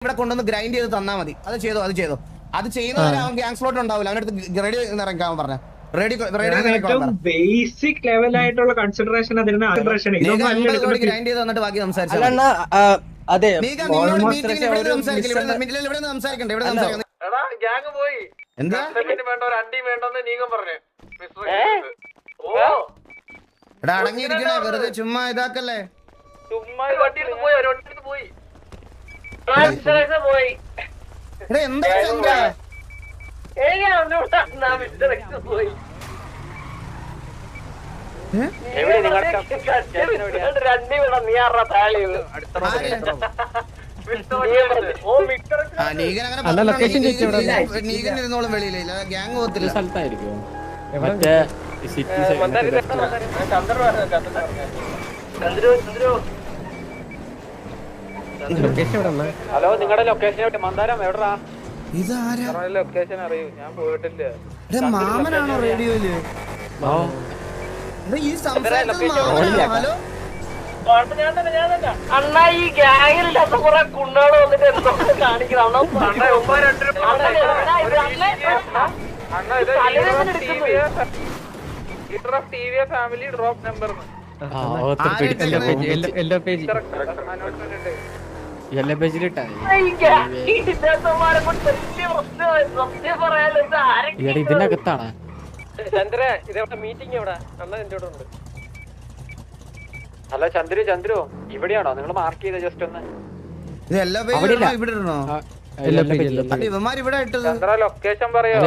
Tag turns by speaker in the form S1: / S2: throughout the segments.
S1: ഇവിടെ കൊണ്ടുവന്ന് ഗ്രൈൻഡ് ചെയ്ത് തന്നാൽ മതി. അത് ചെയ്തോ അത് ചെയ്യുന്നവരെ അവൻ ഗ്യാങ് സ്ലോട്ട് ഉണ്ടാവില്ല. അവനടുത്ത് റെഡി ഇറക്കാൻ പറഞ്ഞ
S2: ബേസിക് ലെവലായിട്ടുള്ള കൺസിഡറേഷൻ
S1: ഗ്രൈൻഡ് ചെയ്ത് വന്നിട്ട് ബാക്കി സംസാരിച്ചാൽ എന്താ എടാ അടങ്ങിയിരിക്കണേ, വെറുതെ ചുമ്മാ ഇതാക്കല്ലേ. എന്താ നീകൻ ഇരുന്നോളും വെളിയിലില്ല, ഗ്യാങ് പോകത്തില്ല.
S3: ഹലോ, നിങ്ങളുടെ ലൊക്കേഷൻ മന്ദാരം എവിടാ?
S1: ലൊക്കേഷൻ
S3: അറിയൂ, ഞാൻ പോയിട്ടില്ല.
S1: മാമനാണോ റേഡിയോയില്? ഈ ഹലോ
S4: അണ്ണാ, ഈ ഗ്യാങ്ങിലില്ലാത്ത കുറെ കുണ്ണാട് വന്നിട്ട് എന്തോ കാണിക്കണം.
S3: ഫാമിലി ഡ്രോപ്പ് നമ്പർ
S5: ഇതിനകത്താണ്.
S3: ചന്ദ്ര, ഇതെവിടെ മീറ്റിംഗ്? എവിടെ അണ്ണ എന്റെ കൂടെ ഉണ്ട്. ഹലോ ചന്ദ്രു, ഇവിടെയാണോ നിങ്ങൾ മാർക്ക് ചെയ്ത? ജസ്റ്റ് ഒന്ന് ചന്ദ്ര ലൊക്കേഷൻ പറയാ.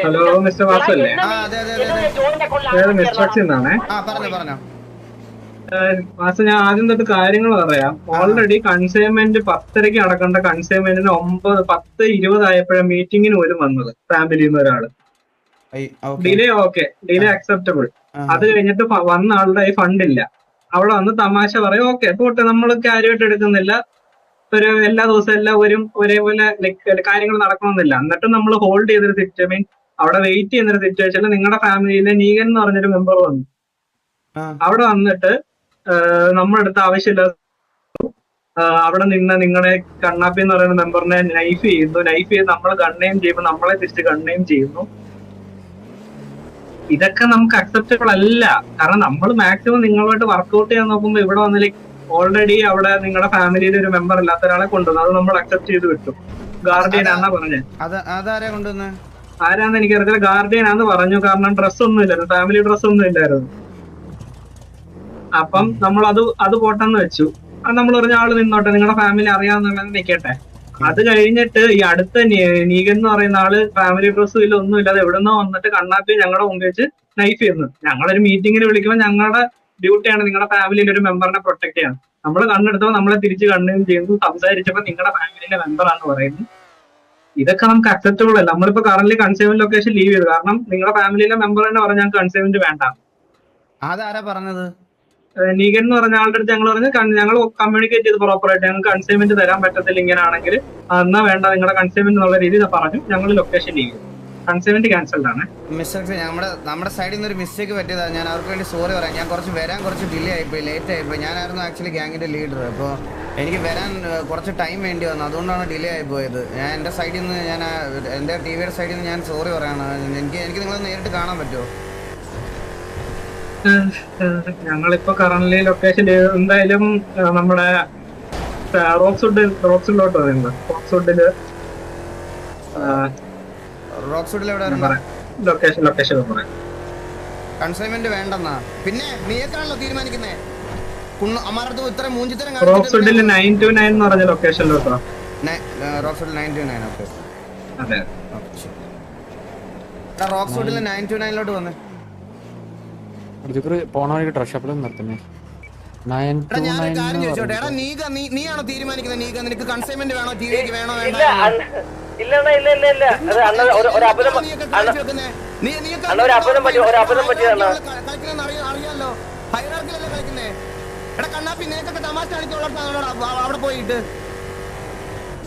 S2: ഹലോ മിസ്റ്റർ വാസല്ലേ? വാസ, ഞാൻ ആദ്യം തൊട്ട് കാര്യങ്ങൾ പറയാം. ഓൾറെഡി കൺസൈൻമെന്റ് 10:30 നടക്കേണ്ട കൺസൈൻമെന്റിന് 9:10-20 ആയപ്പോഴാണ് മീറ്റിംഗിന് പോലും വന്നത് ഫാമിലിന്ന് ഒരാള്. Delay delay acceptable. അത് കഴിഞ്ഞിട്ട് വന്ന ആളുടെ ഈ ഫണ്ടില്ല. അവിടെ വന്ന് തമാശ പറയും, ഓക്കെ പോട്ടെ, നമ്മൾ കാര്യമായിട്ട് എടുക്കുന്നില്ല, ഒരു എല്ലാ ദിവസവും എല്ലാവരും ഒരേപോലെ കാര്യങ്ങൾ നടക്കണമെന്നില്ല. എന്നിട്ട് നമ്മൾ ഹോൾഡ് ചെയ്തൊരു സിറ്റുവേഷൻ, അവിടെ വെയിറ്റ് ചെയ്യുന്നൊരു സിറ്റുവേഷനിൽ നിങ്ങളുടെ ഫാമിലിയിലെ നീകൻ എന്ന് പറഞ്ഞൊരു മെമ്പർ വന്നു. അവിടെ വന്നിട്ട് നമ്മുടെ അടുത്ത് ആവശ്യമില്ല, അവിടെ നിന്ന് നിങ്ങളെ കണ്ണാപ്പി എന്ന് പറയുന്ന മെമ്പറിനെ നൈഫ് ചെയ്ത് നമ്മൾ ഗണ്ണയും ചെയ്യുമ്പോൾ നമ്മളെ തിരിച്ച് ഗണ്ണയും ചെയ്യുന്നു. ഇതൊക്കെ നമുക്ക് അക്സെപ്റ്റബിൾ അല്ല. കാരണം നമ്മൾ മാക്സിമം നിങ്ങളുമായിട്ട് വർക്ക്ഔട്ട് ചെയ്യാൻ നോക്കുമ്പോൾ ഇവിടെ വന്നില്ല, ഓൾറെഡി അവിടെ നിങ്ങളുടെ ഫാമിലിയിൽ ഒരു മെമ്പർ ഇല്ലാത്ത ഒരാളെ കൊണ്ടുവന്നു. അത് നമ്മൾ അക്സെപ്റ്റ് ചെയ്ത് വിട്ടു. ഗാർഡിയൻ ആണെന്നാ പറഞ്ഞത്. ആരാന്ന് എനിക്കറിയില്ല, ഗാർഡിയൻ ആണെന്ന് പറഞ്ഞു. കാരണം ഡ്രസ്സൊന്നും ഇല്ലായിരുന്നു, ഫാമിലി ഡ്രസ്സൊന്നും ഇല്ലായിരുന്നു. അപ്പം നമ്മൾ അത് പോട്ടെന്ന് വെച്ചു. നമ്മൾ പറഞ്ഞ ആള് നിന്നോട്ടെ, നിങ്ങളുടെ ഫാമിലി അറിയാവുന്ന നിൽക്കട്ടെ. അത് കഴിഞ്ഞിട്ട് ഈ അടുത്ത നീകൻ എന്ന് പറയുന്ന ആള് ഫാമിലി ഡ്രസ്സും ഇല്ല, ഒന്നും ഇല്ലാതെ എവിടുന്നോ വന്നിട്ട് കണ്ണാപ്പി ഞങ്ങളുടെ മുമ്പിൽ വെച്ച് നൈഫ് ചെയ്യുന്നു. ഞങ്ങളൊരു മീറ്റിങ്ങിന് വിളിക്കുമ്പോൾ ഞങ്ങളുടെ ഡ്യൂട്ടിയാണ് നിങ്ങളുടെ ഫാമിലിയിൽ ഒരു മെമ്പറിനെ പ്രൊട്ടക്ട് ചെയ്യാൻ. നമ്മൾ കണ്ണെടുത്തപ്പോൾ നമ്മളെ തിരിച്ച് കണ്ണും ചെയ്യുന്നു. സംസാരിച്ചപ്പോൾ നിങ്ങളുടെ ഫാമിലിയിലെ മെമ്പറാന്ന് പറയുന്നു. ഇതൊക്കെ നമുക്ക് അക്സെപ്റ്റബിൾ അല്ല. നമ്മളിപ്പോ കറന്റ് കൺസൈൻമെന്റ് ലൊക്കേഷൻ ലീവ് ചെയ്തു. കാരണം നിങ്ങളുടെ ഫാമിലിയിലെ മെമ്പർ തന്നെ പറഞ്ഞാൽ ഞങ്ങൾക്ക് കൺസൈൻമെന്റ് വേണ്ട.
S1: അതാരാ പറഞ്ഞത്?
S2: നീകൻ എന്ന് പറഞ്ഞ ആളുടെ അടുത്ത് ഞങ്ങൾ പറഞ്ഞു, ഞങ്ങൾ കമ്മ്യൂണിക്കേറ്റ് ചെയ്ത് പ്രോപ്പറായിട്ട് ഞങ്ങൾക്ക് കൺസൈൻമെന്റ് തരാൻ പറ്റത്തില്ല ഇങ്ങനെയാണെങ്കിൽ, എന്നാ വേണ്ട നിങ്ങളുടെ കൺസൈൻമെന്റ് എന്നുള്ള രീതിയിൽ പറഞ്ഞു. ഞങ്ങൾ ലൊക്കേഷൻ ലീവ് ചെയ്തു. കൺസൈൻമെന്റ് ക്യാൻസൽഡ് ആണ്.
S1: നമ്മുടെ സൈഡിൽ നിന്ന് ഒരു മിസ്റ്റേക്ക് പറ്റിയതാണ്. ഞാൻ അവർക്ക് വേണ്ടി സോറി പറയാം. ഞാൻ കുറച്ച് ഡിലേ ആയിപ്പോയി, ലേറ്റ് ആയിപ്പോയി. ഞാനായിരുന്നു ആക്ച്വലി ഗ്യാങ്ങിന്റെ ലീഡർ. അപ്പോൾ എനിക്ക് വരാൻ കുറച്ച് ടൈം വേണ്ടി വന്നു, അതുകൊണ്ടാണ് ഡിലേ ആയി പോയത്. ഞാൻ എൻ്റെ സൈഡിൽ നിന്ന് എൻ്റെ ടിവിയുടെ സൈഡിൽ നിന്ന് ഞാൻ സോറി പറയാണ്. എനിക്ക് നിങ്ങളെ നേരിട്ട് കാണാൻ പറ്റുമോ?
S2: ഞങ്ങളിപ്പോ കറന്റ് ലൊക്കേഷൻ എന്തായാലും നമ്മുടെ റോക്സ്വുഡിലോട്ട് പറയുന്നത്.
S1: റോക്സ്വുഡിൽ എവിടെ
S2: ലൊക്കേഷൻ പറയാം.
S1: കൺസൈൻമെന്റ് വേണ്ടെന്നാ. പിന്നെ നീക്കാണല്ലോ തീരുമാനിക്കുന്നേ. അമ്മാരടുത്ത് ഇത്ര മൂഞ്ചിത്തരം
S2: റോക്സ്വുഡിൽ 929 എന്ന് പറഞ്ഞ ലൊക്കേഷനിലോട്ടോ.
S1: റോക്സ്വുഡിൽ 929. ഓക്കെ,
S2: അതെ.
S1: റോക്സ്വുഡിൽ 929ലോട്ട് വന്നേ.
S5: പോണ ഡ്രസ് ഷോപ്പിൽ നിർത്തുന്നേ.
S1: ഞാനൊരു കാര്യം ചോദിച്ചോട്ടെ, എടാ നീയാണോ തീരുമാനിക്കുന്നത്? നീക നിനക്ക് കൺസൈൻമെന്റ് വേണോ, ടിവിക്ക് വേണോ വേണ്ട? അറിയാലോ, ഹൈറാർക്കിലല്ലേ കളിക്കുന്നേ. എടാ കണ്ണാപ്പി, നിനക്കൊക്കെ തമാശ കളിക്കുള്ള അവിടെ പോയിട്ട്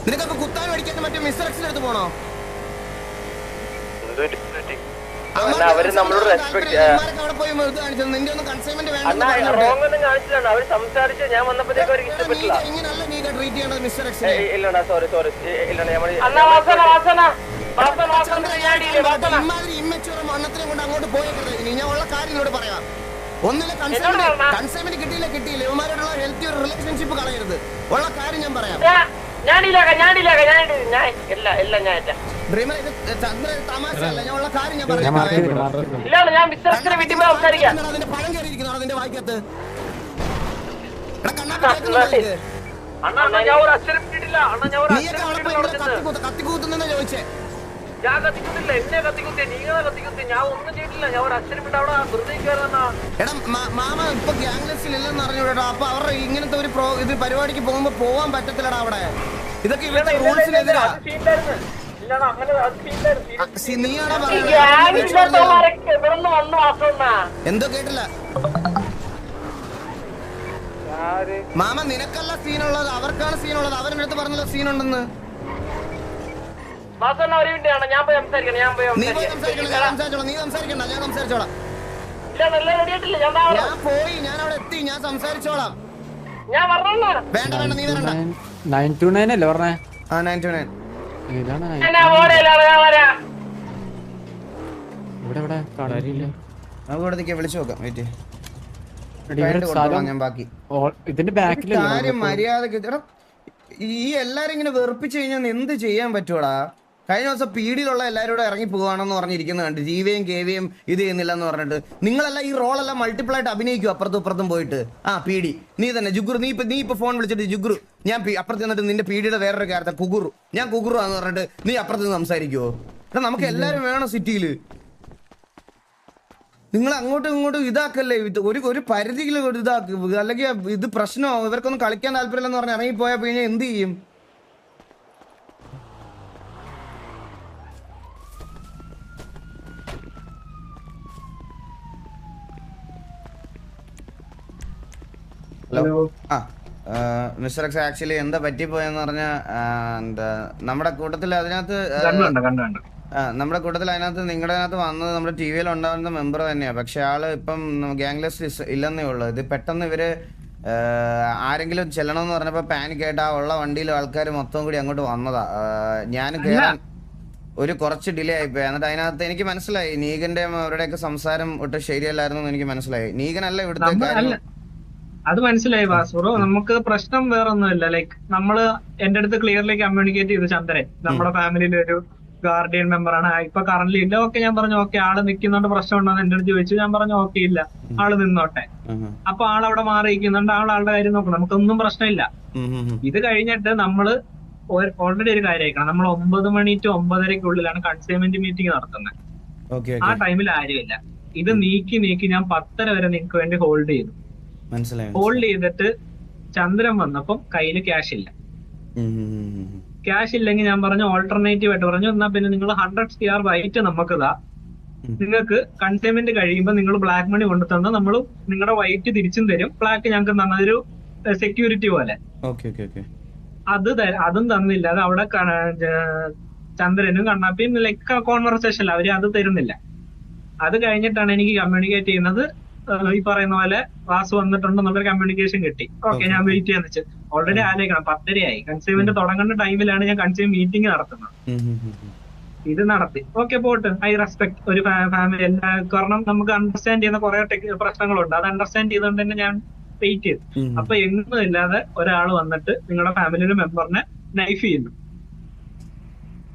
S1: നിനക്കൊക്കെ കുത്താൻ മേടിക്കാൻ മറ്റേ മിസ്റ്റർ എക്സിന്റെ അടുത്ത് പോണോ?
S4: അവര് നമ്മളോട് റെസ്പെക്ട്
S1: അവിടെ പോയി ഇത് കാണിച്ചത് നിന്റെ ഒന്നും കൺസൈൻമെന്റ്
S4: അണ്ണാ റോങ് ഒന്നും കാണിച്ചില്ല. അവര് സംസാരിച്ച് ഞാൻ വന്നപ്പോഴത്തേക്ക് അവർക്ക് ഇഷ്ടപ്പെട്ടില്ല.
S1: ഇങ്ങനല്ല നീ ട്രീറ്റ് ചെയ്യേണ്ടത് മിസ്റ്റർ എക്സിനെ.
S4: ഇല്ലടാ സോറി ഇല്ലടാ
S1: ഇമാതിരി ഇമ്മച്ചുവർ മണ്ണത്തിനെ കൊണ്ട് അങ്ങോട്ട് പോയേക്കരുത്. ഇനി ഞാൻ ഉള്ള കാര്യം എന്നോട് പറയാം. ഒന്നിലെ കൺസൈൻമെന്റ് കിട്ടിയില്ല ഇവന്മാരോടുള്ള ഹെൽത്തി ഒരു റിലേഷൻഷിപ്പ് കളയരുത്. ഉള്ള കാര്യം ഞാൻ പറയാം. തമാശയല്ല, ഞാൻ ഉള്ള കാര്യം ഞാൻ പറയാം. അതിന്റെ പഴം കയറിയിരിക്കുന്നു അതിന്റെ വായിക്കത്ത്. കത്തിക്കൂത്തുന്നെ ചോദിച്ചേ.
S4: ഞാൻ കത്തിക്കുന്നില്ല, എന്നെ കത്തിക്കുത്തി, നീങ്ങളെ കത്തിക്കുത്തി. ഞാൻ ഒന്നും ചെയ്തിട്ടില്ല. ഞാൻ ഒരു അച്ഛനും വിട്ട് അവിടെ വെറുതെ കയറുന്ന.
S1: എടാ മാമ ഇപ്പൊ ഗ്യാങ്ലെസ്സിൽ ഇല്ലെന്ന് അറിഞ്ഞൂടാ. അപ്പൊ അവരുടെ ഇങ്ങനത്തെ ഒരു ഇത് പരിപാടിക്ക് പോകുമ്പോ പോവാൻ പറ്റത്തില്ലടാ അവിടെ. ഇതൊക്കെ ഇവരുടെ റൂൾസിനെതിരാ. നീയാണോ എന്തോ കേട്ടില്ല മാമ. നിനക്കല്ല സീനുള്ളത്, അവർക്കാണ് സീനുള്ളത്. അവരുടെ അടുത്ത് പറഞ്ഞല്ലോ സീനുണ്ടെന്ന്. നീ സംസാരിക്കണ്ട, ഞാൻ സംസാരിച്ചോളാം. ഞാൻ പോയി, ഞാൻ അവിടെ എത്തി, ഞാൻ സംസാരിച്ചോളാം. വേണ്ട നീ വരണ്ട.
S5: 929 അല്ലേ പറഞ്ഞേ?
S1: ആ 929
S5: ഇതാണ് ഇവിടെ കാണാനില്ല.
S1: നമുക്ക് ഇവിടത്തേക്ക് വിളിച്ചു നോക്കാം. വെയിറ്റ് ഞാൻ ബാക്കി
S5: ഇതിന്റെ ബാക്കിൽ
S1: കാര്യം മര്യാദക്ക്. ഈ എല്ലാരും ഇങ്ങനെ വെറുപ്പിച്ചു കഴിഞ്ഞാൽ എന്ത് ചെയ്യാൻ പറ്റൂടാ? കഴിഞ്ഞ ദിവസം പീഡിയിലുള്ള എല്ലാവരും കൂടെ ഇറങ്ങി പോവാണെന്ന് പറഞ്ഞിരിക്കുന്നത് കണ്ട് ജീവയും കേവയും ഇത് ചെയ്യുന്നില്ല എന്ന് പറഞ്ഞിട്ട് നിങ്ങളെല്ലാം ഈ റോളെല്ലാം മൾട്ടിപ്പിൾ ആയിട്ട് അഭിനയിക്കും അപ്പുറത്തും ഇപ്പുറത്തും പോയിട്ട്. ആ പീഡി നീ തന്നെ ജുഗുറു, നീ ഇപ്പൊ ഫോൺ വിളിച്ചിട്ട് ജുഗുറു ഞാൻ അപ്പുറത്ത് നിന്നിട്ട് നിന്റെ പീഡിയുടെ വേറൊരു കാര്യത്തെ കുഗുറു ഞാൻ കുഗുറു ആന്ന് പറഞ്ഞിട്ട് നീ അപ്പുറത്ത് നിന്ന് സംസാരിക്കുവോ? എടാ നമുക്ക് എല്ലാരും വേണം സിറ്റിയില്. നിങ്ങൾ അങ്ങോട്ടും ഇങ്ങോട്ടും ഇതാക്കല്ലേ, ഒരു പരിധിയിൽ ഇതാക്ക്. അല്ലെങ്കിൽ ഇത് പ്രശ്നമാവും. ഇവർക്കൊന്നും കളിക്കാൻ താല്പര്യമില്ലെന്ന് പറഞ്ഞ് ഇറങ്ങിപ്പോയാൽ പിന്നെ എന്ത് ചെയ്യും? ഹലോ. മിസ്റ്റർ എക്സ് ആക്ച്വലി എന്താ പറ്റിപ്പോയെന്ന് പറഞ്ഞാൽ എന്താ നമ്മുടെ കൂട്ടത്തിൽ അതിനകത്ത് നിങ്ങളുടെ അതിനകത്ത് വന്നത് നമ്മുടെ ടി വിയിൽ ഉണ്ടാകുന്ന മെമ്പർ തന്നെയാണ്. പക്ഷെ ആള് ഇപ്പം ഗ്യാങ്ലെസ് ഇല്ലെന്നേ ഉള്ളൂ. ഇത് പെട്ടെന്ന് ഇവര് ആരെങ്കിലും ചെല്ലണമെന്ന് പറഞ്ഞപ്പോൾ പാനിക് ആയിട്ട് ആ ഉള്ള വണ്ടിയിലെ ആൾക്കാർ മൊത്തം കൂടി അങ്ങോട്ട് വന്നതാ. ഞാൻ കയറാൻ കുറച്ച് ഡിലേ ആയിപ്പോയി. എന്നിട്ട് അതിനകത്ത് എനിക്ക് മനസ്സിലായി നീഗന്റെ അവരുടെയൊക്കെ സംസാരം ഒട്ടും ശരിയല്ലായിരുന്നു എനിക്ക് മനസ്സിലായി. നീഗനല്ല ഇവിടുത്തെ കാര്യം.
S2: അത് മനസ്സിലായി വാസുറോ. നമുക്ക് പ്രശ്നം വേറെ ഒന്നുമില്ല. ലൈക്ക് നമ്മള് എന്റെ അടുത്ത് ക്ലിയർലി കമ്മ്യൂണിക്കേറ്റ് ചെയ്തു ചന്ദ്രൻ നമ്മുടെ ഫാമിലിയിലെ ഒരു ഗാർഡിയൻ മെമ്പറാണ്. ഇപ്പൊ കറന്റ് ഇല്ല. ഓക്കെ ഞാൻ പറഞ്ഞു ഓക്കെ ആള് നിൽക്കുന്നുണ്ട്, പ്രശ്നം ഉണ്ടോന്ന് എന്റെ അടുത്ത് ചോദിച്ചു. ഞാൻ പറഞ്ഞു ഓക്കെ ഇല്ല, ആള് നിന്നോട്ടെ. അപ്പൊ ആളവിടെ മാറിയിരിക്കുന്നുണ്ട്, ആളുടെ കാര്യം നോക്കണം, നമുക്കൊന്നും പ്രശ്നമില്ല. ഇത് കഴിഞ്ഞിട്ട് നമ്മള് ഓൾറെഡി ഒരു കാര്യം അയക്കണം. നമ്മൾ 9 മണി to 9:30 കൺസൈൻമെന്റ് മീറ്റിംഗ് നടത്തുന്നത്. ആ ടൈമിൽ ആരുമില്ല. ഇത് നീക്കി ഞാൻ 10:30 വരെ നിങ്ങൾക്ക് വേണ്ടി ഹോൾഡ് ചെയ്തു. ഹോൾഡ് ചെയ്തിട്ട് ചന്ദ്രൻ വന്നപ്പം കയ്യില് ക്യാഷ് ഇല്ല. ക്യാഷ് ഇല്ലെങ്കിൽ ഞാൻ പറഞ്ഞു ഓൾട്ടർനേറ്റീവ് ആയിട്ട് പറഞ്ഞു എന്നാ പിന്നെ നിങ്ങൾ 100 CR വൈറ്റ് നമുക്ക് ഇതാ, നിങ്ങൾക്ക് കൺസൈൻമെന്റ് കഴിയുമ്പോൾ നിങ്ങൾ ബ്ലാക്ക് മണി കൊണ്ടു തന്നാൽ നമ്മൾ നിങ്ങളുടെ വൈറ്റ് തിരിച്ചും തരും, ബ്ലാക്ക് ഞങ്ങൾക്ക് തന്നൊരു സെക്യൂരിറ്റി പോലെ. അതും തന്നില്ല. അത് അവിടെ ചന്ദ്രനും കണ്ണാപ്പിയും ലൈക്ക് കോൺവെർസേഷൻ അവര് അത് തരുന്നില്ല. അത് കഴിഞ്ഞിട്ടാണ് എനിക്ക് കമ്മ്യൂണിക്കേറ്റ് ചെയ്യുന്നത്. ഈ പറയുന്ന പോലെ വാസു വന്നിട്ടുണ്ടെന്നുള്ളൊരു കമ്മ്യൂണിക്കേഷൻ കിട്ടി. ഓക്കെ ഞാൻ വെയിറ്റ് ചെയ്യാന്ന് വെച്ച് ഓൾറെഡി ആലോചിക്കണം. 10:30 ആയി. കൺസൈൻമെന്റ് തുടങ്ങുന്ന ടൈമിലാണ് ഞാൻ കൺസൈൻ മീറ്റിംഗ് നടത്തുന്നത്. ഇത് നടത്തി. ഓക്കെ പോട്ട്, ഐ റെസ്പെക്ട് ഒരു ഫാമിലി എല്ലാ. കാരണം നമുക്ക് അണ്ടർസ്റ്റാൻഡ് ചെയ്യുന്ന കുറെ പ്രശ്നങ്ങളുണ്ട്. അത് അണ്ടർസ്റ്റാൻഡ് ചെയ്തുകൊണ്ട് തന്നെ ഞാൻ വെയിറ്റ് ചെയ്തു. അപ്പൊ എങ്ങും ഇല്ലാതെ ഒരാൾ വന്നിട്ട് നിങ്ങളുടെ ഫാമിലിയുടെ മെമ്പറിനെ നൈഫ് ചെയ്യുന്നു.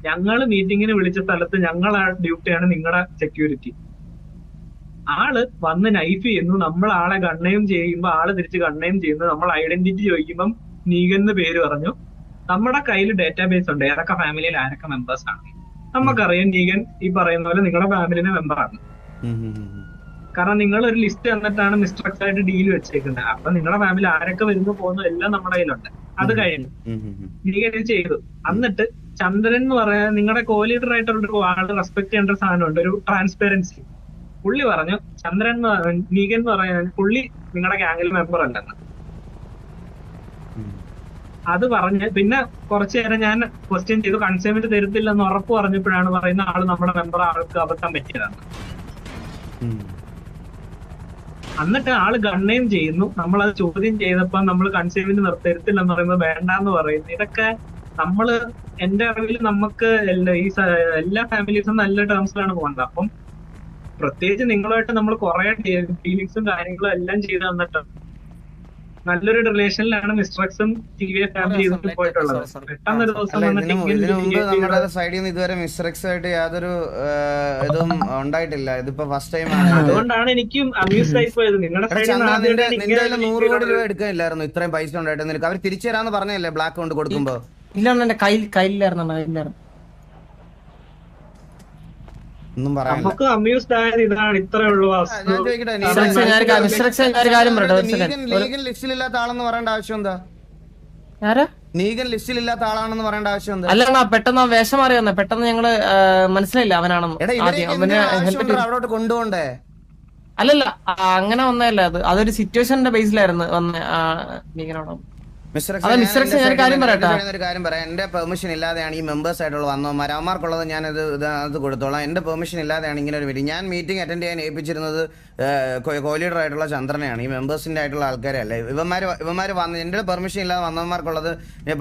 S2: ഞങ്ങള് മീറ്റിങ്ങിന് വിളിച്ച സ്ഥലത്ത് ഞങ്ങളെ ഡ്യൂട്ടിയാണ് നിങ്ങളുടെ സെക്യൂരിറ്റി. ആള് വന്ന് നൈഫ് ചെയ്യുന്നു. നമ്മൾ ആളെ ഗണ്ണയും ചെയ്യുമ്പോ ആള് തിരിച്ച് ഗണ്ണയും ചെയ്യുന്നു. നമ്മൾ ഐഡന്റിറ്റി ചോദിക്കുമ്പം നീഗന്ന് പേര് പറഞ്ഞു. നമ്മുടെ കയ്യിൽ ഡേറ്റാബേസ് ഉണ്ട് ഏതൊക്കെ ഫാമിലിയിൽ ആരൊക്കെ മെമ്പേഴ്സ് ആണ്. നമുക്കറിയാം നീഗൻ ഈ പറയുന്ന പോലെ നിങ്ങളുടെ ഫാമിലിയുടെ മെമ്പറാണ്. കാരണം നിങ്ങൾ ഒരു ലിസ്റ്റ് തന്നിട്ടാണ് മിസ്റ്റർ ആയിട്ട് ഡീൽ വെച്ചേക്കുന്നത്. അപ്പൊ നിങ്ങളുടെ ഫാമിലി ആരൊക്കെ വരുന്നു പോകുന്നു എല്ലാം നമ്മുടെ കയ്യിലുണ്ട്. അത് കഴിഞ്ഞു നീഗൻ ഇത് ചെയ്തു. എന്നിട്ട് ചന്ദ്രൻ എന്ന് പറയാൻ നിങ്ങളുടെ കോ ലീഡർ ആയിട്ടുള്ള ആള് റെസ്പെക്ട് ചെയ്യേണ്ട ഒരു സാധനമുണ്ട്, ഒരു ട്രാൻസ്പെറൻസി. പുള്ളി പറഞ്ഞു ചന്ദ്രൻ നീഗൻ എന്ന് പറയാൻ പുള്ളി നിങ്ങളുടെ ഗ്യാങ്ങിൽ മെമ്പർ അല്ലെന്ന്. അത് പറഞ്ഞ് പിന്നെ കുറച്ചു നേരം ഞാൻ ക്വസ്റ്റ്യൻ ചെയ്തു. കൺസൈൻമെന്റ് തരത്തില്ലെന്ന് ഉറപ്പ് പറഞ്ഞപ്പോഴാണ് പറയുന്ന ആള് നമ്മുടെ മെമ്പർ ആൾക്ക് അബദ്ധം പറ്റിയതാണ്. എന്നിട്ട് ആള് ഗണ്ണയും ചെയ്യുന്നു. നമ്മളത് ചോദ്യം ചെയ്തപ്പോ നമ്മൾ കൺസൈൻമെന്റ് തരത്തില്ലെന്ന് പറയുമ്പോൾ വേണ്ടാന്ന് പറയുന്നു. ഇതൊക്കെ നമ്മള് എന്റെ അറിവിൽ നമുക്ക് എല്ലാ ഫാമിലീസും നല്ല ടേംസിലാണ് പോകുന്നത്. അപ്പം പ്രത്യേകിച്ച് നിങ്ങളുമായിട്ട് നമ്മൾ കുറെ ഡീലിങ്സും കാര്യങ്ങളും എല്ലാം ചെയ്ത് തന്നിട്ട് നല്ലൊരു റിലേഷനിലാണ് മിസ്റ്റർ എക്സും ടിവിഎ ഫാമിലി പോയിട്ടുള്ളത്. പെട്ടെന്നൊരു ദിവസം വന്നിട്ട്
S1: ഇതിനു മുമ്പ് നമ്മുടെ സൈഡിൽ നിന്ന് ഇതുവരെ മിസ്റ്റർ എക്സ് ആയിട്ട് യാതൊരു ഇതും ഉണ്ടായിട്ടില്ല. ഇതിപ്പോ ഫസ്റ്റ് ടൈം ആണ്.
S2: അതുകൊണ്ടാണ് എനിക്കും അമ്യൂസ് ആയി പോയത്. നിങ്ങളുടെ സൈഡിൽ
S1: നിന്റെ 100 കോടി രൂപ എടുക്കാനില്ലായിരുന്നു ഇത്രയും പൈസ ഉണ്ടായിട്ട് നിനക്ക് അവർ തിരിച്ചു തരാന്ന് പറഞ്ഞല്ലേ ബ്ലാക്ക് കൊണ്ട് കൊടുക്കുമ്പോ?
S6: ഇല്ല എന്റെ കയ്യിലായിരുന്നു.
S1: ഒന്നും പറയാനില്ല.
S2: നമുക്ക് അമ്യൂസ്ഡ് ആയത് ഇതാണ്. ഇത്രേ ഉള്ളൂ.
S1: ഞാൻ ചോദിക്കട്ടെ, നീഗൻ ലിസ്റ്റിലില്ലാത്ത ആളെന്ന് പറയേണ്ട ആവശ്യം എന്താ? നീഗൻ ലിസ്റ്റിലില്ലാത്ത ആളാണെന്ന് പറയേണ്ട ആവശ്യം എന്താ?
S6: അല്ല പെട്ടെന്ന് വേഷം മാറി വന്നേ. പെട്ടെന്ന് ഞങ്ങള് മനസ്സിലായില്ല അവനാണെന്ന്.
S1: അവിടോട്ട് കൊണ്ടുപോണ്ടേ?
S6: അല്ലല്ല അങ്ങനെ വന്നതല്ല. അതൊരു സിറ്റുവേഷന്റെ ബേസിലായിരുന്നു വന്നേ. നീങ്ങനോട്
S1: ഒരു കാര്യം പറയാം. എന്റെ പെർമിഷൻ ഇല്ലാതെയാണ് ഈ മെമ്പേഴ്സ് ആയിട്ടുള്ള വന്നവന്മാർ. അവന്മാർക്കുള്ളത് ഞാൻ അത് കൊടുത്തോളാം. എന്റെ പെർമിഷൻ ഇല്ലാതെയാണ് ഇങ്ങനെ ഒരു മീറ്റിംഗ്. ഞാൻ മീറ്റിംഗ് അറ്റൻഡ് ചെയ്യാൻ ഏൽപ്പിച്ചിരുന്നത് കോലീഡർ ആയിട്ടുള്ള ചന്ദ്രനെയാണ്. ഈ മെമ്പേഴ്സിന്റെ ആയിട്ടുള്ള ആൾക്കാരെ അല്ലേ. ഇവന്മാർ വന്ന് എന്റെ പെർമിഷൻ ഇല്ലാതെ വന്നവന്മാർക്കുള്ളത്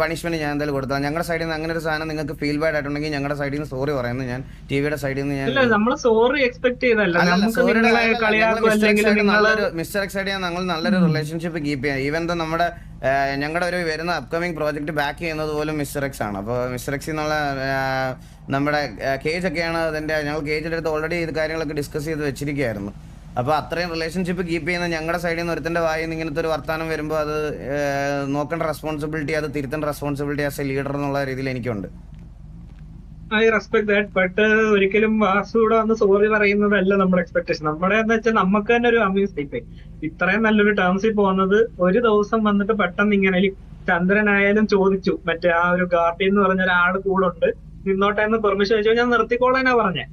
S1: പണിഷ്മെന്റ് ഞാൻ എന്തായാലും കൊടുത്താൽ. ഞങ്ങളുടെ സൈഡിൽ നിന്ന് അങ്ങനെ ഒരു സാധനം നിങ്ങൾക്ക് ഫീൽ ബാഡ് ആയിട്ടുണ്ടെങ്കിൽ ഞങ്ങളുടെ സൈഡിൽ നിന്ന് സോറി പറയുന്നത്. ഞാൻ ടിവിയുടെ സൈഡിൽ നിന്ന് മിസ്റ്റർ എക്സ് ആയിട്ട് ഞങ്ങൾ നല്ലൊരു റിലേഷൻഷിപ്പ് കീപ്പ് ചെയ്യാം. ഈവൻ ദോ നമ്മുടെ ഞങ്ങളുടെ ഒരു വരുന്ന അപ്കമിങ് പ്രോജക്റ്റ് ബാക്ക് ചെയ്യുന്നത് പോലും മിസ്റ്റർ എക്സ് ആണ്. അപ്പോൾ മിസ്റ്റർ എക്സ് എന്നുള്ള നമ്മുടെ കേജ് ഒക്കെയാണ് അതിൻ്റെ. ഞങ്ങൾ കേജിൻ്റെ അടുത്ത് ഓൾറെഡി ഇത് കാര്യങ്ങളൊക്കെ ഡിസ്കസ് ചെയ്ത് വെച്ചിരിക്കുകയായിരുന്നു. അപ്പോൾ അത്രയും റിലേഷൻഷിപ്പ് കീപ്പ് ചെയ്യുന്ന ഞങ്ങളുടെ സൈഡിൽ നിന്ന് ഒരുത്തൻ്റെ വായിൽ നിന്ന് ഇങ്ങനത്തെ ഒരു വർത്താനം വരുമ്പോൾ അത് നോക്കേണ്ട റെസ്പോൺസിബിലിറ്റി, അത് തിരുത്തേണ്ട റെസ്പോൺസിബിലിറ്റി ആസ് എ ലീഡർ എന്നുള്ള രീതിയിൽ എനിക്കുണ്ട്.
S2: I respect that. ബട്ട് ഒരിക്കലും വാസുവിടെ വന്ന് സോറി പറയുന്നതല്ല നമ്മുടെ എക്സ്പെക്ടേഷൻ. നമ്മുടെ എന്ന് വെച്ചാൽ നമുക്ക് തന്നെ ഒരു അമ്യൂസ് ആയിപ്പോയി. ഇത്രയും നല്ലൊരു ടേംസിൽ പോകുന്നത് ഒരു ദിവസം വന്നിട്ട് പെട്ടെന്ന് ഇങ്ങനെ ചന്ദ്രനായാലും ചോദിച്ചു, മറ്റേ ആ ഒരു ഗാർഡിയൻ എന്ന് പറഞ്ഞ ഒരാള് കൂടെ ഉണ്ട്, നിന്നോട്ടെ എന്ന് പെർമിഷൻ ചോദിച്ചാൽ ഞാൻ നിർത്തിക്കോളാനാ പറഞ്ഞേ.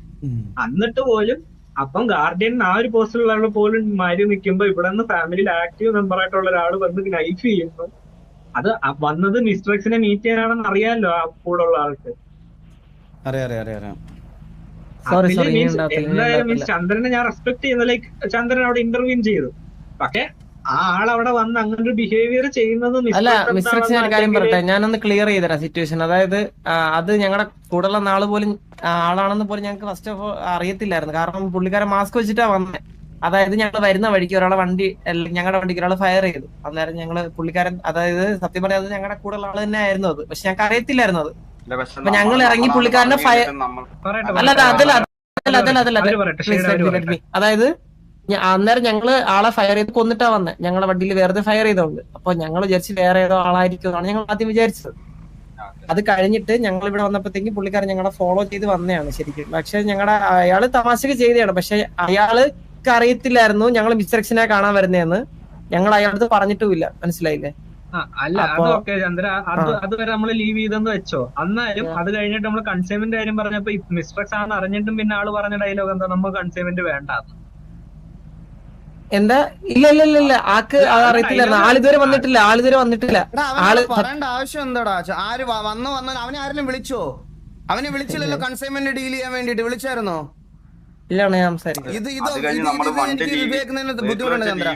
S2: എന്നിട്ട് പോലും അപ്പം ഗാർഡിയൻ ആ ഒരു പോസ്റ്റിലുള്ള ആൾ പോലും മാറി നിൽക്കുമ്പോ ഇവിടെ നിന്ന് ഫാമിലിയിൽ ആക്റ്റീവ് മെമ്പർ ആയിട്ടുള്ള ഒരാൾ വന്ന് നൈഫ് ചെയ്യുന്നു. അത് വന്നത് മിസ്റ്റർ എക്സിനെ മീറ്റ് ചെയ്യാനാണെന്ന് അറിയാമല്ലോ ആ കൂടെ ഉള്ള ആൾക്ക്. എന്തായാലും മീൻസ് ചന്ദ്രനെ ഞാൻ റെസ്പെക്ട് ചെയ്യുന്ന ലൈക്ക് ചന്ദ്രൻ അവിടെ ഇന്റർവ്യൂ ചെയ്തു. പക്ഷെ ആ ആളവിടെ വന്ന് അങ്ങനെ ഒരു ബിഹേവിയർ ചെയ്യുന്നത്
S6: അല്ല. മിസ്റ്റർ എക്സ് ഞാൻ കാര്യം പറയട്ടെ, ഞാനൊന്ന് ക്ലിയർ ചെയ്തരാം സിറ്റുവേഷൻ. അതായത് അത് ഞങ്ങളുടെ കൂടെയുള്ള നാള് പോലും ആളാണെന്ന് പോലും ഞങ്ങൾക്ക് ഫസ്റ്റ് ഓഫ് ഓൾ അറിയത്തില്ലായിരുന്നു. കാരണം പുള്ളിക്കാരൻ മാസ്ക് വെച്ചിട്ടാ വന്നത്. അതായത് ഞങ്ങൾ വരുന്ന വഴിക്ക് ഒരാളെ വണ്ടി, ഞങ്ങളുടെ വണ്ടിക്ക് ഒരാൾ ഫയർ ചെയ്തു. അന്നേരം ഞങ്ങള് പുള്ളിക്കാരൻ, അതായത് സത്യം പറയാം അത് ഞങ്ങളുടെ കൂടെയുള്ള ആള് തന്നെ ആയിരുന്നു അത്. പക്ഷെ ഞങ്ങൾക്ക് അറിയത്തില്ലായിരുന്നു അത്. അപ്പൊ ഞങ്ങൾ ഇറങ്ങി പുള്ളിക്കാരനെ ഫയർ അതായത് അന്നേരം ഞങ്ങള് ആളെ ഫയർ ചെയ്ത് കൊന്നിട്ടാ വന്നേ. ഞങ്ങളെ വണ്ടിയിൽ വെറുതെ ഫയർ ചെയ്തോണ്ട്. അപ്പൊ ഞങ്ങൾ വിചാരിച്ച് വേറെ ഏതോ ആളായിരിക്കും എന്നാണ് ഞങ്ങൾ ആദ്യം വിചാരിച്ചത്. അത് കഴിഞ്ഞിട്ട് ഞങ്ങൾ ഇവിടെ വന്നപ്പോഴത്തേക്കും പുള്ളിക്കാരൻ ഞങ്ങളെ ഫോളോ ചെയ്ത് വന്നതാണ് ശരിക്കും. പക്ഷെ അയാള് തമാശക്ക് ചെയ്തതാണ്. പക്ഷെ അയാൾക്ക് അറിയത്തില്ലായിരുന്നു ഞങ്ങൾ മിസ്റ്റർ എക്സിനെ കാണാൻ വരുന്നതെന്ന്. ഞങ്ങൾ അയാളടുത്ത് പറഞ്ഞിട്ടുമില്ല. മനസ്സിലായില്ലേ?
S2: അല്ല അതൊക്കെ ചന്ദ്ര, അതുവരെ നമ്മൾ ലീവ് ചെയ്തെന്ന് വെച്ചോ. എന്നാലും അത് കഴിഞ്ഞിട്ട് നമ്മൾ കൺസൈൻമെന്റ് കാര്യം പറഞ്ഞപ്പോ മിസ്റ്റർ എക്സ് ആണെന്ന് അറിഞ്ഞിട്ടും പിന്നെ ആള് പറഞ്ഞ ഡയലോഗ് എന്താ, നമുക്ക് കൺസൈൻമെന്റ് വേണ്ട.
S6: എന്താ? ഇല്ല ആൾക്ക് അത് അറിയത്തില്ലായിരുന്നു. ആളിതുവരെ വന്നിട്ടില്ല. ആള്
S1: പറയേണ്ട ആവശ്യം എന്താടാ? ആര് വന്നോ അവനെ ആരെങ്കിലും വിളിച്ചോ? അവനെ വിളിച്ചില്ലല്ലോ കൺസൈൻമെന്റ് ഡീൽ ചെയ്യാൻ വേണ്ടിട്ട്. വിളിച്ചായിരുന്നോ?
S6: ഇല്ലാണ് ഞാൻ സംസാരിക്കുന്നത്.
S1: ബുദ്ധിമുട്ടുണ്ട് ചന്ദ്ര.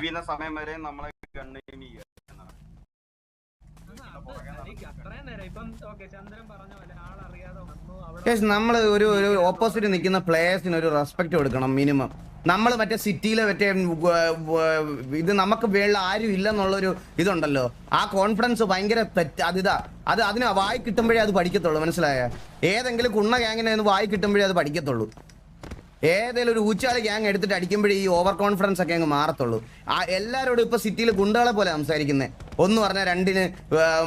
S1: നമ്മൾ ഒരു ഓപ്പോസിറ്റ് നിൽക്കുന്ന പ്ലേയേഴ്സിന് ഒരു റെസ്പെക്ട് കൊടുക്കണം മിനിമം. നമ്മൾ മറ്റേ സിറ്റിയിലെ മറ്റേ ഇത് നമുക്ക് വേണ്ട ആരും ഇല്ലെന്നുള്ളൊരു ഇതുണ്ടല്ലോ, ആ കോൺഫിഡൻസ് ഭയങ്കര അതിന് വായി കിട്ടുമ്പോഴേ അത് പഠിക്കത്തുള്ളൂ. മനസ്സിലായ? ഏതെങ്കിലും കുണ്ണ ഗ്യാങ്ങിനെ വായി കിട്ടുമ്പോഴേ അത് പഠിക്കത്തുള്ളൂ. ഏതെങ്കിലും ഒരു ഊച്ചാളി ഗ്യാങ് എടുത്തിട്ട് അടിക്കുമ്പോഴേ ഈ ഓവർ കോൺഫിഡൻസ് ഒക്കെ അങ്ങ് മാറത്തുള്ളൂ. എല്ലാവരോടും ഇപ്പൊ സിറ്റിയിൽ ഗുണ്ടകളെ പോലെ സംസാരിക്കുന്നത്. ഒന്ന് പറഞ്ഞാൽ രണ്ടിന്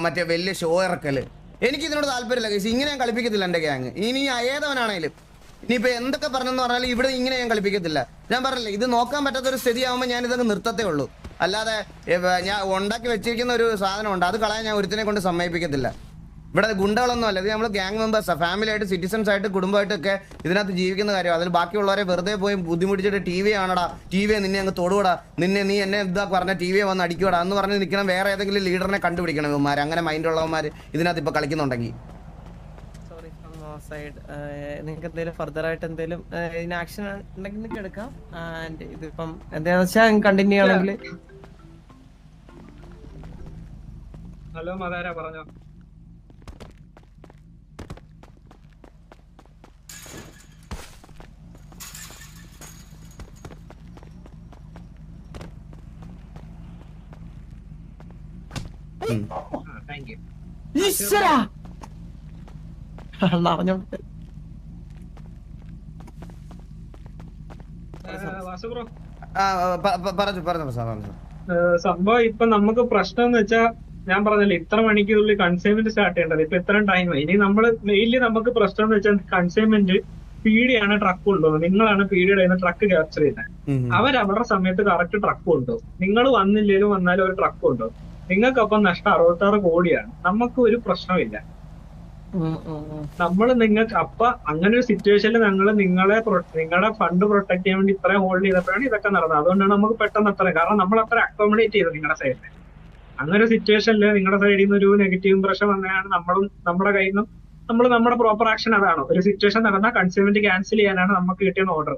S1: മറ്റേ വലിയ ഷോ ഇറക്കല്. എനിക്ക് ഇതിനോട് താല്പര്യമില്ല. ഇങ്ങനെ ഞാൻ കളിപ്പിക്കത്തില്ല എൻ്റെ ഗ്യാങ്. ഇനി ഏതവനാണേലും ഇനിയിപ്പോ എന്തൊക്കെ പറഞ്ഞെന്ന് പറഞ്ഞാലും ഇവിടെ ഇങ്ങനെ ഞാൻ കളിപ്പിക്കത്തില്ല. ഞാൻ പറഞ്ഞില്ല, ഇത് നോക്കാൻ പറ്റാത്തൊരു സ്ഥിതിയാകുമ്പോൾ ഞാൻ ഇതൊക്കെ നിർത്തത്തേ ഉള്ളൂ. അല്ലാതെ ഞാൻ ഉണ്ടാക്കി വെച്ചിരിക്കുന്ന ഒരു സാധനമുണ്ട്, അത് കളയാൻ ഞാൻ ഒരുത്തിനെ കൊണ്ട് സമ്മതിപ്പിക്കത്തില്ല. ഇവിടെ ഗുണ്ടകളൊന്നും അല്ല, ഇത് നമ്മൾ ഗ്യാങ് മെമ്പേഴ്സാണ്, ഫാമിലി ആയിട്ട് സിറ്റിസൺസ് ആയിട്ട് കുടുംബമായിട്ടൊക്കെ ഇതിനകത്ത് ജീവിക്കുന്ന കാര്യം. അതിൽ ബാക്കിയുള്ളവരെ വെറുതെ പോയി ബുദ്ധിമുട്ടിച്ചിട്ട് ടി വി ആണടാ, ടി വി നിന്നെ അങ്ങ് തൊടുകൂടാ, നിന്നെ നീ എന്നെ ഇതാ പറഞ്ഞ ടി വി വന്ന് അടിക്കൂടാ എന്ന് പറഞ്ഞ് നിൽക്കണം. വേറെ ഏതെങ്കിലും ലീഡറിനെ കണ്ടുപിടിക്കണം ഇവന്മാർ, അങ്ങനെ മൈൻഡുള്ളവന്മാർ ഇതിനകത്ത് ഇപ്പോൾ കളിക്കുന്നുണ്ടെങ്കിൽ.
S6: സൈഡ് നിങ്ങൾക്ക് എന്തെങ്കിലും ഫർദർ ആയിട്ട് എന്തെങ്കിലും ഇതിന് ആക്ഷൻ ഉണ്ടെങ്കിൽ നിങ്ങൾക്ക് എടുക്കാം. ആൻഡ് ഇതിപ്പം എന്താണെന്ന് വെച്ചാൽ കണ്ടിന്യൂ ആണെങ്കിൽ.
S2: ഹലോ മതാര പറഞ്ഞോ. Thank you. വാസു ബ്രോ, സംഭവം ഇപ്പൊ നമുക്ക് പ്രശ്നം എന്ന് വെച്ചാൽ ഞാൻ പറഞ്ഞല്ലോ ഇത്ര മണിക്കുള്ളിൽ കൺസൈൻമെന്റ് സ്റ്റാർട്ട് ചെയ്യേണ്ടത്. ഇപ്പൊ ഇത്രയും ടൈമായി. ഇനി നമ്മള് മെയിൻലി നമുക്ക് പ്രശ്നം എന്ന് വെച്ചാൽ കൺസൈൻമെന്റ് പീഡിയാണ് ട്രക്ക് കൊണ്ടുപോകുന്നത്. നിങ്ങളാണ് പീഡിയുടെ ട്രക്ക് ക്യാപ്ചർ ചെയ്യുന്നത്. അവരുടെ സമയത്ത് കറക്റ്റ് ട്രക്ക് കൊണ്ടുപോകും. നിങ്ങൾ വന്നില്ലേലും വന്നാലും ഒരു ട്രക്ക് കൊണ്ടുപോകും. നിങ്ങൾക്കപ്പം നഷ്ടം 66 കോടിയാണ്. നമുക്ക് ഒരു പ്രശ്നമില്ല. നമ്മൾ നിങ്ങൾക്ക് അപ്പൊ അങ്ങനെ ഒരു സിറ്റുവേഷനിൽ ഞങ്ങൾ നിങ്ങളുടെ ഫണ്ട് പ്രൊട്ടക്ട് ചെയ്യാൻ വേണ്ടി ഇത്രയും ഹോൾഡ് ചെയ്തപ്പോഴാണ് ഇതൊക്കെ നടന്നത്. അതുകൊണ്ടാണ് നമുക്ക് പെട്ടെന്ന് അത്ര, കാരണം നമ്മൾ അത്ര അക്കോമഡേറ്റ് ചെയ്തത് നിങ്ങളുടെ സൈഡിൽ. അങ്ങനെ ഒരു സിറ്റുവേഷനിൽ നിങ്ങളുടെ സൈഡിൽ നിന്ന് ഒരു നെഗറ്റീവ് ഇംപ്രഷൻ വന്നതാണ് നമ്മളും നമ്മുടെ കയ്യിൽ നിന്നും നമ്മുടെ പ്രോപ്പർ ആക്ഷൻ അതാണ്. ഒരു സിറ്റുവേഷൻ നടന്നാൽ കൺസ്യൂമെന്റ് ക്യാൻസൽ ചെയ്യാനാണ് നമുക്ക് കിട്ടിയ ഓർഡർ.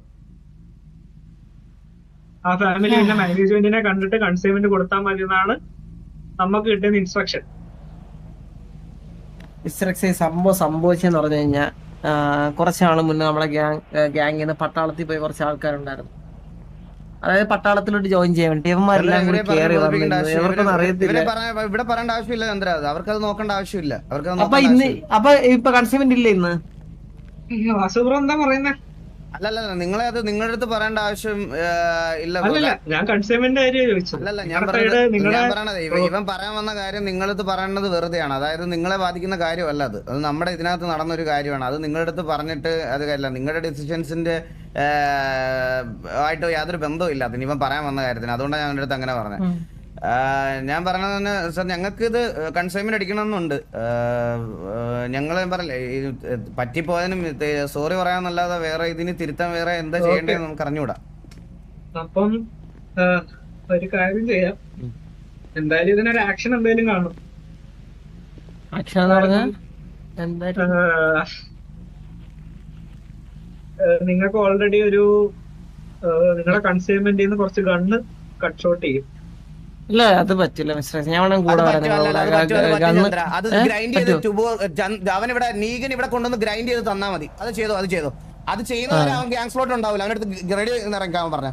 S2: ആ ഫാമിലി പിന്നെ മാനേജ്മെന്റിനെ കണ്ടിട്ട് കൺസ്യൂമെന്റ് കൊടുത്താൽ മതി എന്നാണ് നമുക്ക് കിട്ടിയ ഇൻസ്ട്രക്ഷൻ.
S6: സംഭവം സംഭവിച്ചെന്ന് പറഞ്ഞു കഴിഞ്ഞാൽ കുറച്ചാൾ മുന്നേ നമ്മളെ ഗ്യാങ്ങിൽ നിന്ന് പട്ടാളത്തിൽ പോയി കുറച്ച് ആൾക്കാരുണ്ടായിരുന്നു. അതായത് പട്ടാളത്തിലോട്ട് ജോയിൻ ചെയ്യാൻ വേണ്ടി ഇവന്മാരെല്ലാം കൂടി കയറി വന്നിരുന്നു. ഇവർക്കൊന്നും അറിയത്തില്ല.
S1: ഇവിടെ പറയേണ്ട ആവശ്യമില്ല ചന്ദ്ര, അവർക്കത് നോക്കേണ്ട ആവശ്യമില്ല.
S6: അപ്പൊ ഇപ്പൊ കൺസ്യൂമെന്റ് ഇല്ല ഇന്ന്.
S2: വാസുബ്രോ എന്താ പറയുന്നത്?
S1: അല്ലല്ല, നിങ്ങളെ അത് നിങ്ങളുടെ അടുത്ത് പറയേണ്ട ആവശ്യം ഇല്ല.
S2: ഞാൻ കൺസ്യൂമെന്റ്
S1: അല്ലല്ല, ഞാൻ പറയണത് ഇവൻ പറയാൻ വന്ന കാര്യം നിങ്ങളടുത്ത് പറയേണ്ടത് വെറുതെയാണ്. അതായത് നിങ്ങളെ ബാധിക്കുന്ന കാര്യമല്ല അത്. അത് നമ്മുടെ ഇതിനകത്ത് നടന്നൊരു കാര്യമാണ്. അത് നിങ്ങളുടെ അടുത്ത് പറഞ്ഞിട്ട് അത് കാര്യമില്ല. നിങ്ങളുടെ ഡിസിഷൻസിന്റെ ആയിട്ട് യാതൊരു ബന്ധവും ഇല്ല അതിന് ഇവൻ പറയാൻ വന്ന കാര്യത്തിന്. അതുകൊണ്ടാണ് ഞങ്ങളുടെ അടുത്ത് അങ്ങനെ പറഞ്ഞത്. ഞാൻ പറഞ്ഞത് തന്നെ സാർ, ഞങ്ങൾക്ക് ഇത് കൺസൈൻമെന്റ് അടിക്കണമെന്നുണ്ട്. ഞങ്ങൾ പറഞ്ഞില്ലേ പറ്റിപ്പോയതിനും സോറി പറയാന്നല്ലാതെ വേറെ ഇതിന് തിരുത്താൻ വേറെ എന്താ ചെയ്യേണ്ടതെന്ന് നമുക്ക് അറിഞ്ഞൂടാ.
S2: അപ്പം ഒരു കാര്യം ചെയ്യാം, എന്തായാലും ഇതിനൊരു ആക്ഷൻ എന്തായാലും കാണും. നിങ്ങൾക്ക് ഓൾറെഡി ഒരു നിങ്ങളുടെ കൺസൈൻമെന്റിൽ നിന്ന് കുറച്ച് ഗണ്ണ് കട്ട് ഷോട്ട് ചെയ്യും.
S6: ഇല്ല അത് പറ്റില്ല മിസ്റ്റർ, ഞാൻ കൂടെ
S1: അവനിവിടെ നീഗൻ ഇവിടെ കൊണ്ടുവന്ന് ഗ്രൈൻഡ് ചെയ്ത് തന്നാ മതി. അത് ചെയ്തോ അത് ചെയ്യുന്നവരെ അവൻ ഗ്യാങ് സ്ലോട്ട് ഉണ്ടാവില്ല. അവനടുത്ത് റെഡി ഇറക്കാൻ പറഞ്ഞ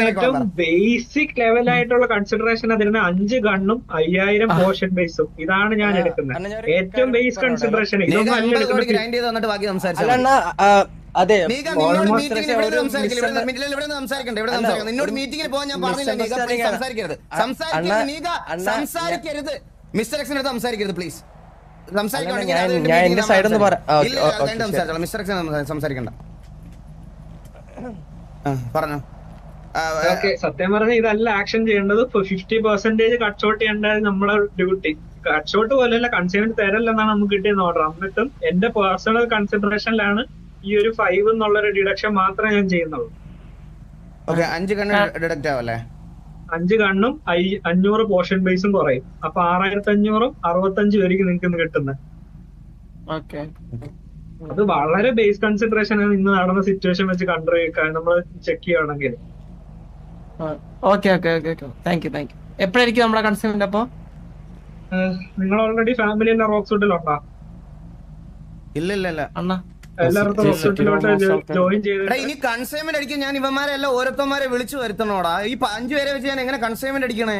S2: ഏറ്റവും ബേസിക് ലെവലായിട്ടുള്ള കൺസിഡറേഷൻ അതിന് 5 ഗണ്ണും 5000 പോർഷൻ ബേസും. ഇതാണ് ഞാൻ എടുക്കുന്നത് ഏറ്റവും ബേസ് കൺസിഡറേഷൻ.
S1: ഗ്രൈൻഡ് ചെയ്ത് തന്നിട്ട് ബാക്കി സംസാരിച്ചു.
S5: അതെ,
S1: നിന്നോട് മീറ്റിംഗിന് പോകാൻ ഞാൻ പറഞ്ഞില്ല. സംസാരിക്കരുത് മിസ്റ്റർ എക്സിന്റെ അടുത്ത് സംസാരിക്കരുത് പ്ലീസ്. സംസാരിക്കണ്ട. പറഞ്ഞോ.
S2: സത്യം പറഞ്ഞാൽ ഇതല്ല ആക്ഷൻ ചെയ്യേണ്ടത്. 50% കട്ട് ഷോട്ട് ചെയ്യേണ്ടത് നമ്മുടെ ഡ്യൂട്ടി. കട്ട് ഷോട്ട് പോലെയല്ല, കൺസൈൻമെന്റ് തരല്ലെന്നാണ് നമുക്ക് കിട്ടിയെന്ന് ഓർഡർ. എന്നിട്ടും എന്റെ പേഴ്സണൽ കൺസിഡറേഷനിലാണ് ഈ ഒരു 5 എന്നുള്ളൊരു ഡിഡക്ഷൻ മാത്രമേ ഞാൻ ചെയ്യുന്നുള്ളൂ.
S1: 5 ഗണ്ണ് ഡിഡക്റ്റ് ആവല്ലേ?
S2: 5 ഗണ്ണും 500 പോർഷൻ ബേസും കുറയും. അപ്പൊ 6500 65 പേർക്ക് നിങ്ങൾക്ക് കിട്ടുന്നത്. അത് വളരെ ബേസ് കൺസിഡറേഷൻ ആണ് ഇന്ന് നടന്ന സിറ്റുവേഷൻ വെച്ച് നമ്മൾ ചെക്ക് ചെയ്യുകയാണെങ്കിൽ.
S6: എപ്പോഴായിരിക്കും നമ്മുടെ കൺസ്യൂമെന്റ്? അപ്പൊ
S2: നിങ്ങൾ ഓൾറെഡി ഫാമിലി റോക്ക് സൂട്ടിലുണ്ടോ?
S1: ഇല്ല
S6: അണ്ണാ
S2: എല്ലാവർക്കും റോക്ക് സൂട്ടിലോട്ട് ജോയിൻ ചെയ്ത്
S1: ഇനി കൺസൈൻമെന്റ് അടിക്കാൻ ഞാൻ ഇവന്മാരെല്ലാം ഓരോരുത്തന്മാരെ വിളിച്ചു വരുത്തണോടാ. ഈ 5 പേരെ വെച്ച് ഞാൻ എങ്ങനെ കൺസൈൻമെന്റ് അടിക്കണേ?